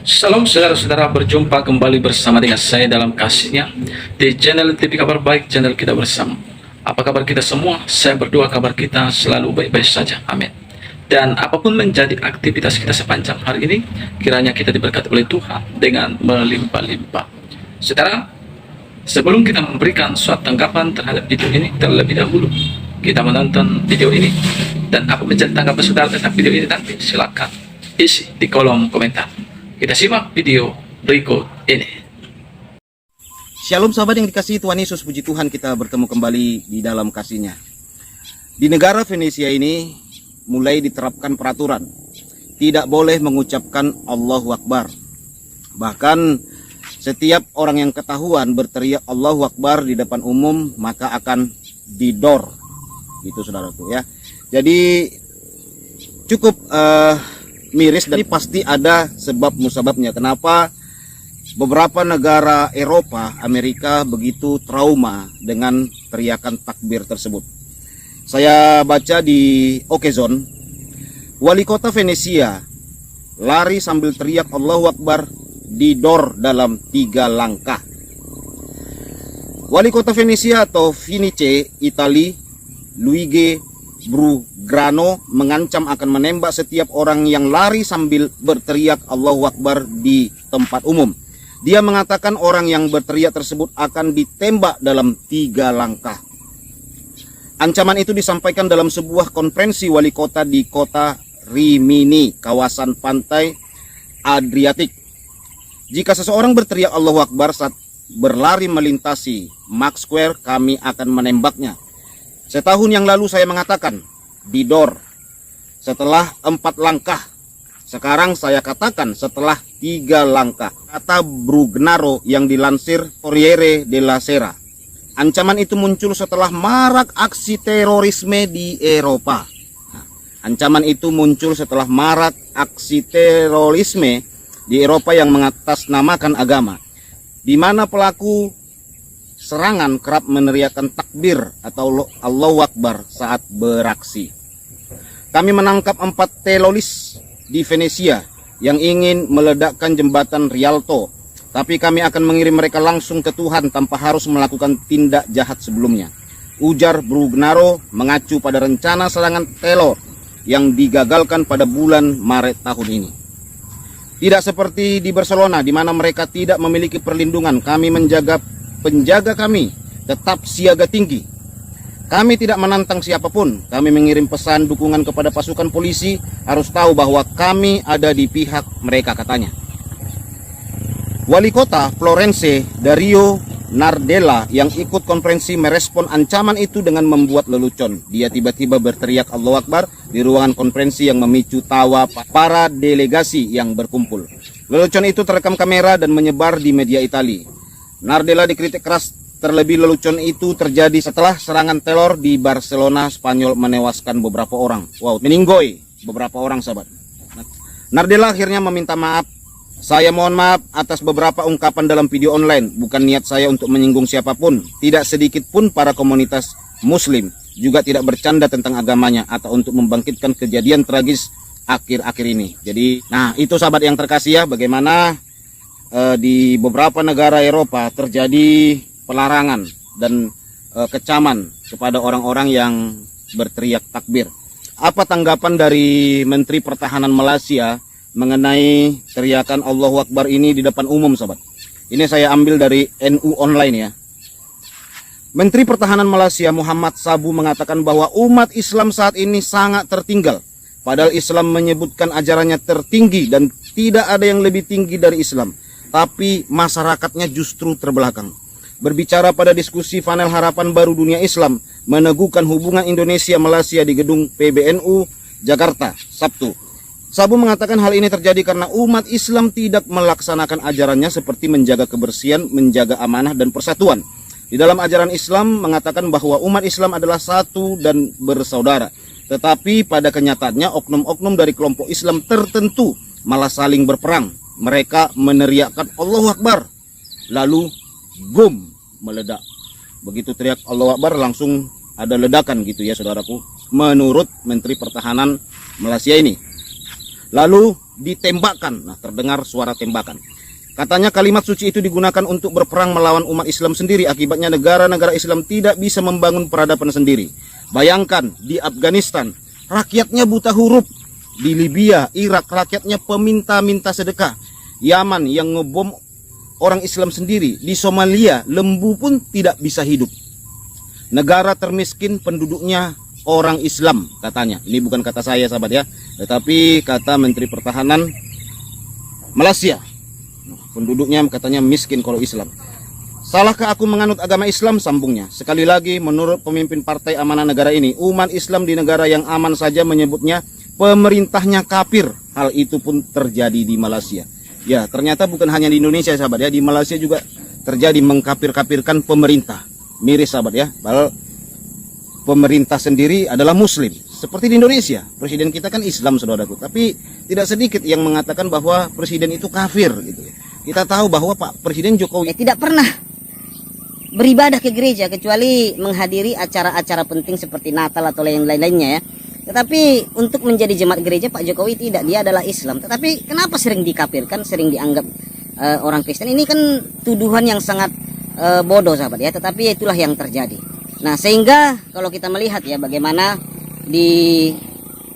Salam saudara-saudara, berjumpa kembali bersama dengan saya dalam kasihnya di channel TV Kabar Baik, channel kita bersama. Apa kabar kita semua? Saya berdoa kabar kita selalu baik-baik saja, amin. Dan apapun menjadi aktivitas kita sepanjang hari ini, kiranya kita diberkati oleh Tuhan dengan melimpah-limpah. Saudara, sebelum kita memberikan suatu tanggapan terhadap video ini, terlebih dahulu kita menonton video ini. Dan apa menjadi tanggapan saudara tentang video ini nanti silakan isi di kolom komentar. Kita simak video berikut ini. Shalom sahabat yang dikasihi Tuhan Yesus, puji Tuhan kita bertemu kembali di dalam kasih-Nya. Di negara Venesia ini mulai diterapkan peraturan tidak boleh mengucapkan Allahu Akbar. Bahkan setiap orang yang ketahuan berteriak Allahu Akbar di depan umum maka akan didor. Gitu saudaraku ya. Jadi cukup miris, dan ini pasti ada sebab musababnya. Kenapa beberapa negara Eropa, Amerika begitu trauma dengan teriakan takbir tersebut? Saya baca di Okezon, wali kota Venesia lari sambil teriak Allahu Akbar didor dalam 3 langkah. Wali kota Venesia atau Vinice, Itali, Luigi Brugrano mengancam akan menembak setiap orang yang lari sambil berteriak Allahu Akbar di tempat umum. Dia mengatakan orang yang berteriak tersebut akan ditembak dalam 3 langkah. Ancaman itu disampaikan dalam sebuah konferensi wali kota di kota Rimini, kawasan pantai Adriatik. Jika seseorang berteriak Allahu Akbar saat berlari melintasi Max Square, kami akan menembaknya. Setahun yang lalu saya mengatakan didor setelah 4 langkah. Sekarang saya katakan setelah 3 langkah, kata Brugnaro yang dilansir Corriere della Sera. Ancaman itu muncul setelah marak aksi terorisme di Eropa. Ancaman itu muncul setelah marak aksi terorisme di Eropa yang mengatasnamakan agama, di mana pelaku serangan kerap meneriakkan takbir atau Allahu Akbar saat beraksi. Kami menangkap 4 teroris di Venesia yang ingin meledakkan jembatan Rialto, tapi kami akan mengirim mereka langsung ke Tuhan tanpa harus melakukan tindak jahat sebelumnya, ujar Brugnaro mengacu pada rencana serangan teror yang digagalkan pada bulan Maret tahun ini. Tidak seperti di Barcelona di mana mereka tidak memiliki perlindungan, kami penjaga kami tetap siaga tinggi. Kami tidak menantang siapapun. Kami mengirim pesan dukungan kepada pasukan polisi, harus tahu bahwa kami ada di pihak mereka, katanya. Wali kota Florence, Dario Nardella, yang ikut konferensi merespon ancaman itu dengan membuat lelucon. Dia tiba-tiba berteriak Allahu Akbar di ruangan konferensi yang memicu tawa para delegasi yang berkumpul. Lelucon itu terekam kamera dan menyebar di media Italia. Nardella dikritik keras, terlebih lelucon itu terjadi setelah serangan teror di Barcelona, Spanyol, menewaskan beberapa orang. Wow, meninggoy beberapa orang sahabat. Nardella akhirnya meminta maaf. Saya mohon maaf atas beberapa ungkapan dalam video online. Bukan niat saya untuk menyinggung siapapun. Tidak sedikit pun para komunitas muslim juga tidak bercanda tentang agamanya atau untuk membangkitkan kejadian tragis akhir-akhir ini. Jadi, nah itu sahabat yang terkasih ya, bagaimana di beberapa negara Eropa terjadi pelarangan dan kecaman kepada orang-orang yang berteriak takbir. Apa tanggapan dari Menteri Pertahanan Malaysia mengenai teriakan Allahu Akbar ini di depan umum, sahabat? Ini saya ambil dari NU Online ya. Menteri Pertahanan Malaysia Muhammad Sabu mengatakan bahwa umat Islam saat ini sangat tertinggal. Padahal Islam menyebutkan ajarannya tertinggi dan tidak ada yang lebih tinggi dari Islam. Tapi masyarakatnya justru terbelakang. Berbicara pada diskusi panel Harapan Baru Dunia Islam meneguhkan hubungan Indonesia-Malaysia di gedung PBNU Jakarta Sabtu, Sabu mengatakan hal ini terjadi karena umat Islam tidak melaksanakan ajarannya seperti menjaga kebersihan, menjaga amanah dan persatuan. Di dalam ajaran Islam mengatakan bahwa umat Islam adalah satu dan bersaudara. Tetapi pada kenyataannya oknum-oknum dari kelompok Islam tertentu malah saling berperang. Mereka meneriakkan Allahu Akbar, lalu bom, meledak. Begitu teriak Allahu Akbar langsung ada ledakan gitu ya saudaraku, menurut Menteri Pertahanan Malaysia ini. Lalu ditembakkan. Nah, terdengar suara tembakan. Katanya kalimat suci itu digunakan untuk berperang melawan umat Islam sendiri. Akibatnya negara-negara Islam tidak bisa membangun peradaban sendiri. Bayangkan di Afghanistan, rakyatnya buta huruf. Di Libya, Irak, rakyatnya peminta-minta sedekah. Yaman yang ngebom orang Islam sendiri. Di Somalia, lembu pun tidak bisa hidup. Negara termiskin penduduknya orang Islam katanya. Ini bukan kata saya sahabat ya, tetapi kata Menteri Pertahanan Malaysia. Penduduknya katanya miskin kalau Islam. Salahkah aku menganut agama Islam? Sambungnya. Sekali lagi, menurut pemimpin Partai Amanah Negara ini, umat Islam di negara yang aman saja menyebutnya pemerintahnya kafir. Hal itu pun terjadi di Malaysia. Ya, ternyata bukan hanya di Indonesia sahabat ya, di Malaysia juga terjadi mengkafir-kafirkan pemerintah. Miris sahabat ya, padahal pemerintah sendiri adalah Muslim. Seperti di Indonesia, presiden kita kan Islam saudaraku. Tapi tidak sedikit yang mengatakan bahwa presiden itu kafir gitu ya. Kita tahu bahwa Pak Presiden Jokowi tidak pernah beribadah ke gereja kecuali menghadiri acara-acara penting seperti Natal atau yang lain-lainnya ya. Tetapi untuk menjadi jemaat gereja Pak Jokowi tidak, dia adalah Islam. Tetapi kenapa sering dikafirkan, sering dianggap orang Kristen? Ini kan tuduhan yang sangat bodoh sahabat ya, tetapi itulah yang terjadi. Nah, sehingga kalau kita melihat ya bagaimana di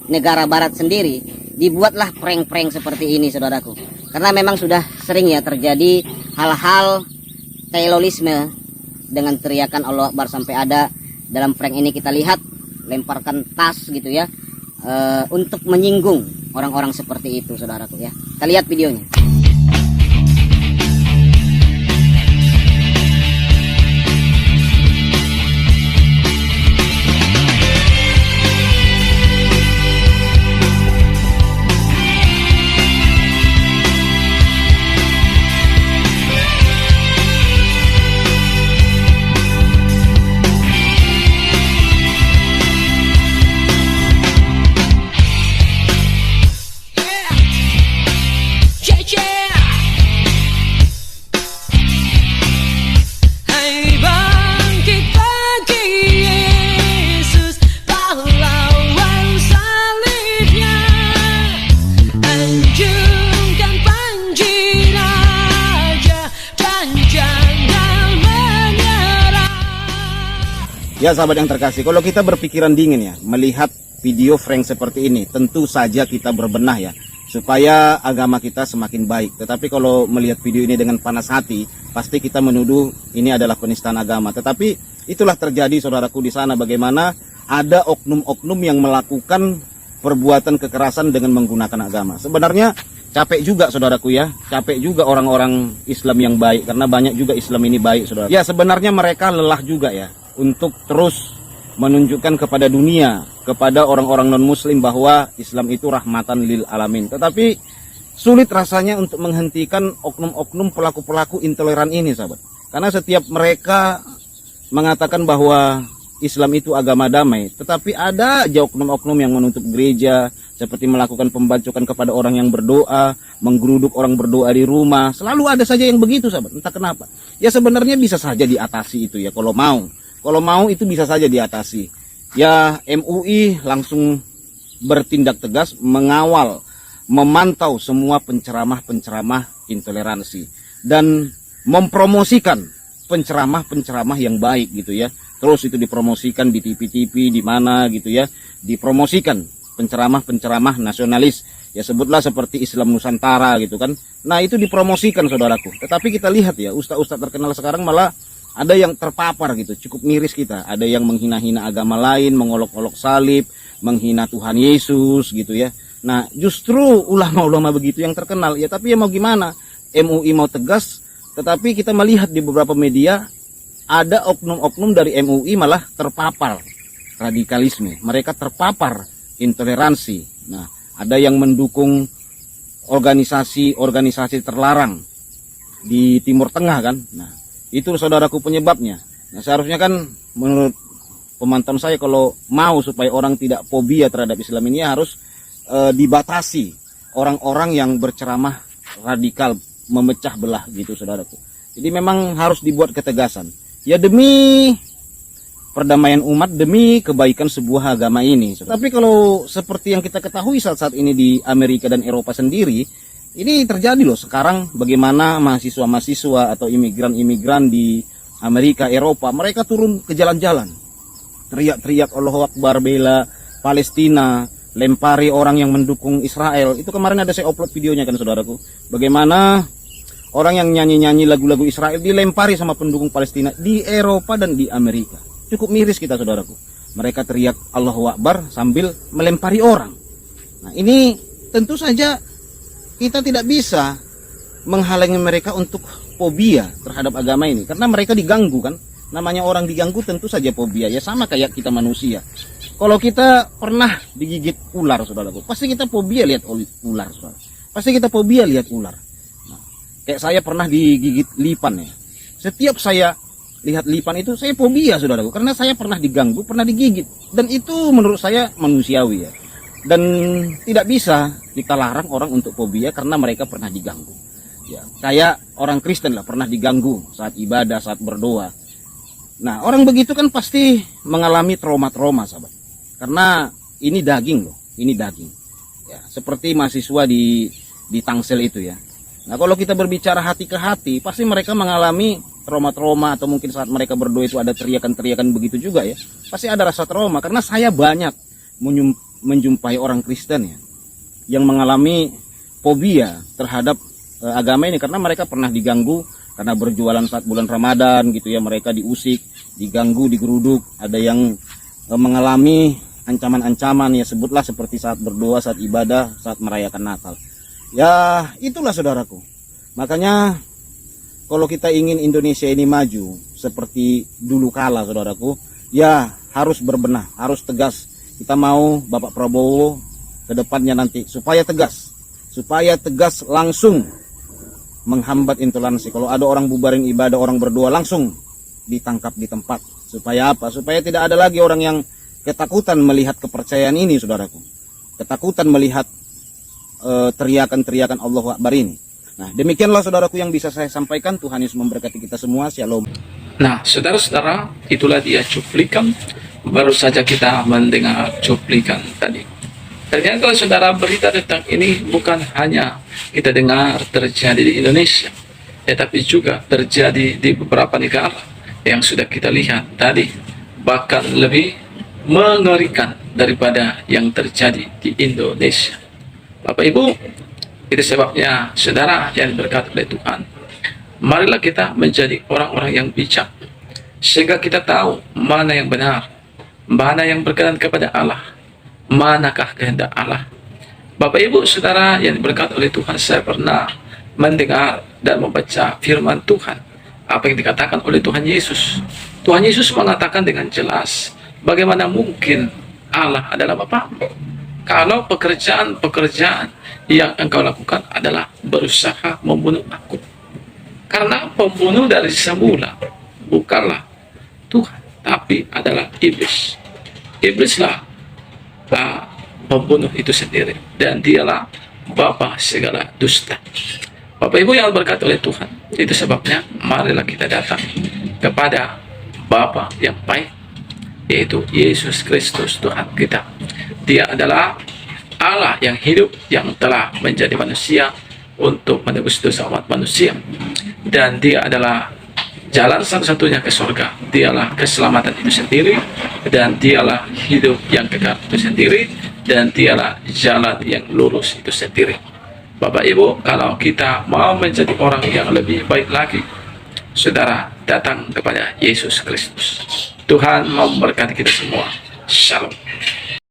negara barat sendiri dibuatlah prank-prank seperti ini saudaraku. Karena memang sudah sering ya terjadi hal-hal terorisme dengan teriakan Allah Akbar, sampai ada dalam prank ini kita lihat lemparkan tas gitu ya, untuk menyinggung orang-orang seperti itu saudaraku ya. Kita lihat videonya. Ya sahabat yang terkasih, kalau kita berpikiran dingin ya, melihat video prank seperti ini, tentu saja kita berbenah ya, supaya agama kita semakin baik. Tetapi kalau melihat video ini dengan panas hati, pasti kita menuduh ini adalah penistaan agama. Tetapi itulah terjadi saudaraku di sana, bagaimana ada oknum-oknum yang melakukan perbuatan kekerasan dengan menggunakan agama. Sebenarnya capek juga saudaraku ya, capek juga orang-orang Islam yang baik, karena banyak juga Islam ini baik saudara. Ya sebenarnya mereka lelah juga ya, untuk terus menunjukkan kepada dunia, kepada orang-orang non-muslim bahwa Islam itu rahmatan lil alamin. Tetapi sulit rasanya untuk menghentikan oknum-oknum pelaku-pelaku intoleran ini sahabat. Karena setiap mereka mengatakan bahwa Islam itu agama damai, tetapi ada aja oknum-oknum yang menutup gereja, seperti melakukan pembacokan kepada orang yang berdoa, menggeruduk orang berdoa di rumah. Selalu ada saja yang begitu sahabat, entah kenapa. Ya sebenarnya bisa saja diatasi itu ya, kalau mau. Kalau mau itu bisa saja diatasi. Ya MUI langsung bertindak tegas, mengawal, memantau semua penceramah-penceramah intoleransi. Dan mempromosikan penceramah-penceramah yang baik gitu ya. Terus itu dipromosikan di TV-TV, di mana gitu ya. Dipromosikan penceramah-penceramah nasionalis. Ya sebutlah seperti Islam Nusantara gitu kan. Nah itu dipromosikan saudaraku. Tetapi kita lihat ya, ustaz-ustaz terkenal sekarang malah ada yang terpapar gitu, cukup miris kita. Ada yang menghina-hina agama lain, mengolok-olok salib, menghina Tuhan Yesus gitu ya. Nah justru ulama-ulama begitu yang terkenal ya. Tapi ya mau gimana, MUI mau tegas, tetapi kita melihat di beberapa media ada oknum-oknum dari MUI malah terpapar radikalisme. Mereka terpapar intoleransi. Nah ada yang mendukung organisasi-organisasi terlarang di Timur Tengah kan. Nah itu saudaraku penyebabnya. Nah, seharusnya kan menurut pemantauan saya, kalau mau supaya orang tidak fobia terhadap Islam ini harus dibatasi orang-orang yang berceramah radikal, memecah belah gitu saudaraku. Jadi memang harus dibuat ketegasan. Ya demi perdamaian umat demi kebaikan sebuah agama ini. Tapi kalau seperti yang kita ketahui saat ini di Amerika dan Eropa sendiri, ini terjadi loh sekarang, bagaimana mahasiswa-mahasiswa atau imigran-imigran di Amerika, Eropa, mereka turun ke jalan-jalan, teriak-teriak Allahu Akbar, bela Palestina, lempari orang yang mendukung Israel. Itu kemarin ada saya upload videonya kan saudaraku, bagaimana orang yang nyanyi-nyanyi lagu-lagu Israel dilempari sama pendukung Palestina di Eropa dan di Amerika. Cukup miris kita saudaraku. Mereka teriak Allahu Akbar sambil melempari orang. Nah ini tentu saja kita tidak bisa menghalangi mereka untuk fobia terhadap agama ini. Karena mereka diganggu kan. Namanya orang diganggu tentu saja fobia. Ya sama kayak kita manusia. Kalau kita pernah digigit ular saudaraku, pasti kita fobia lihat ular saudara. Pasti kita fobia lihat ular. Nah, kayak saya pernah digigit lipan ya. Setiap saya lihat lipan itu saya fobia saudaraku, karena saya pernah diganggu, pernah digigit, dan itu menurut saya manusiawi ya, dan tidak bisa kita larang orang untuk fobia karena mereka pernah diganggu ya. Kayak orang Kristen lah pernah diganggu saat ibadah, saat berdoa. Nah orang begitu kan pasti mengalami trauma-trauma sahabat, karena ini daging loh, ini daging ya, seperti mahasiswa di Tangsel itu ya. Nah kalau kita berbicara hati ke hati, pasti mereka mengalami trauma-trauma, atau mungkin saat mereka berdoa itu ada teriakan-teriakan begitu juga ya. Pasti ada rasa trauma, karena saya banyak menjumpai orang Kristen ya yang mengalami fobia terhadap agama ini, karena mereka pernah diganggu karena berjualan saat bulan Ramadan gitu ya. Mereka diusik, diganggu, digeruduk, ada yang mengalami ancaman-ancaman ya, sebutlah seperti saat berdoa, saat ibadah, saat merayakan Natal. Ya itulah saudaraku. Makanya kalau kita ingin Indonesia ini maju seperti dulu kala saudaraku, ya harus berbenah, harus tegas. Kita mau Bapak Prabowo ke depannya nanti supaya tegas langsung menghambat intoleransi. Kalau ada orang bubaring ibadah, orang berdoa, langsung ditangkap di tempat. Supaya apa? Supaya tidak ada lagi orang yang ketakutan melihat kepercayaan ini saudaraku, ketakutan melihat teriakan-teriakan Allahu Akbar ini. Nah demikianlah saudaraku yang bisa saya sampaikan. Tuhan Yesus memberkati kita semua. Shalom. Nah, saudara-saudara, itulah dia cuplikan. Baru saja kita mendengar cuplikan tadi. Ternyata saudara, berita tentang ini bukan hanya kita dengar terjadi di Indonesia, tetapi juga terjadi di beberapa negara yang sudah kita lihat tadi, bahkan lebih mengerikan daripada yang terjadi di Indonesia. Bapak Ibu, itu sebabnya saudara yang diberkati oleh Tuhan, marilah kita menjadi orang-orang yang bijak, sehingga kita tahu mana yang benar, mana yang berkenan kepada Allah, manakah kehendak Allah. Bapak Ibu saudara yang diberkati oleh Tuhan, saya pernah mendengar dan membaca firman Tuhan, apa yang dikatakan oleh Tuhan Yesus. Tuhan Yesus mengatakan dengan jelas, bagaimana mungkin Allah adalah Bapamu kalau pekerjaan yang engkau lakukan adalah berusaha membunuh aku. Karena pembunuh dari semula bukanlah Tuhan, tapi adalah iblis. Iblislah pembunuh itu sendiri, dan dialah bapa segala dusta. Bapak Ibu yang berkati oleh Tuhan, itu sebabnya marilah kita datang kepada Bapa yang baik, yaitu Yesus Kristus Tuhan kita. Dia adalah Allah yang hidup, yang telah menjadi manusia untuk menebus dosa umat manusia, dan dia adalah jalan satu-satunya ke surga. Dialah keselamatan itu sendiri, dan dialah hidup yang kekal itu sendiri, dan dialah jalan yang lurus itu sendiri. Bapak Ibu, kalau kita mau menjadi orang yang lebih baik lagi, saudara datang kepada Yesus Kristus. Tuhan memberkati kita semua. Shalom.